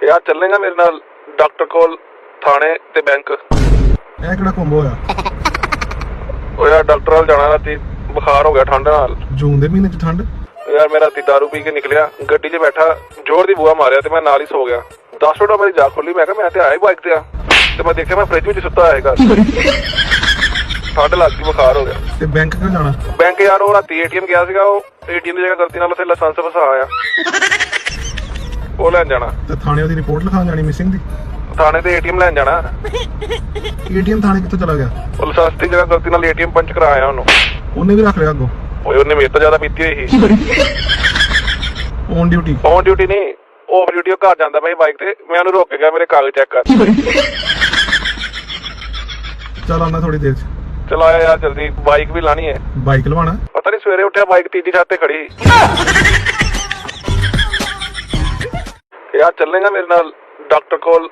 यार चलेगा मेरे नाल डॉक्टर कोल थाने ते बैंक। ਇਹ ਕਿਹੜਾ ਕੰਬੋ ਆ? ओ यार डॉक्टर नाल जाना राती बुखार हो गया ठंड नाल। ਜੂਨ ਦੇ ਮਹੀਨੇ ਚ ਠੰਡ? यार मैं राती दारू पी के निकलिया गड्डी 'ਚ बैठा जोर दी बुआ मारिया ते मैं नाल ही सो गया। 10 मिनट मेरी जाग खुली मैं ते आया बाइक ते ते मैं देखिया मैं फ्रिज में सुता है घर ठंड लग गई बुखार हो गया। ਤੇ ਬੈਂਕ ਕਿਉਂ ਜਾਣਾ? बैंक यार वो राती ATM गया सीगा वो ATM ਦੀ ਜਗ੍ਹਾ ਗਲਤੀ ਨਾਲ ਉੱਥੇ ਲਾਇਸੈਂਸ ਫਸਾ ਆਇਆ ਉਹ ਲੈਣ ਜਾਣਾ। ਤੇ ਥਾਣੇ ਉਹਦੀ ਰਿਪੋਰਟ ਲਿਖਾਉਣ ਜਾਣੀ ਮਿਸਿੰਗ ਦੀ? ਥਾਣੇ ਤੇ ATM ਲੈਣ ਜਾਣਾ। ਏਟੀਐਮ ਥਾਣੇ ਕਿੱਥੋਂ ਚਲਾ ਗਿਆ? ਉਹ ਲਾਇਸੈਂਸ ਦੀ ਜਗ੍ਹਾ ਗਲਤੀ ਨਾਲ ATM ਪੰਚ ਕਰਾਇਆ ਉਹਨੂੰ। ਉਹਨੇ ਵੀ ਰੱਖ ਲਿਆ ਅੱਗੋਂ? ਓਏ ਉਹਨੇ ਮੇਰੇ ਤੋਂ ਜ਼ਿਆਦਾ ਪੀਤੀ ਹੋਈ ਸੀ। On duty? ਔਨ ਡਿਊਟੀ ਨਹੀਂ ਓਵਰ ਡਿਊਟੀ। ਉਹ ਘਰ ਜਾਂਦਾ ਭਾਈ ਬਾਈਕ ਤੇ ਮੈਂ ਉਹਨੂੰ ਰੋਕ ਕੇ ਗਿਆ ਮੇਰੇ ਕਾਗਜ਼ ਚੈੱਕ ਕਰ। ਚੱਲ ਆਉਣਾ ਥੋੜੀ ਦੇਰ ਚ। ਚਲਾਇਆ ਯਾਰ ਜਲਦੀ ਬਾਈਕ ਵੀ ਲਾਣੀ ਹੈ। ਬਾਈਕ ਲਵਾਣਾ? ਪਤਾ ਨਹੀਂ ਸਵੇਰੇ ਉੱਠਿਆ ਬਾਈਕ ਤੀਜੀ ਛੱਤ ਤੇ ਖੜੀ। ਯਾਰ ਚੱਲੇਗਾ ਮੇਰੇ ਨਾਲ ਡਾਕਟਰ ਕੋਲ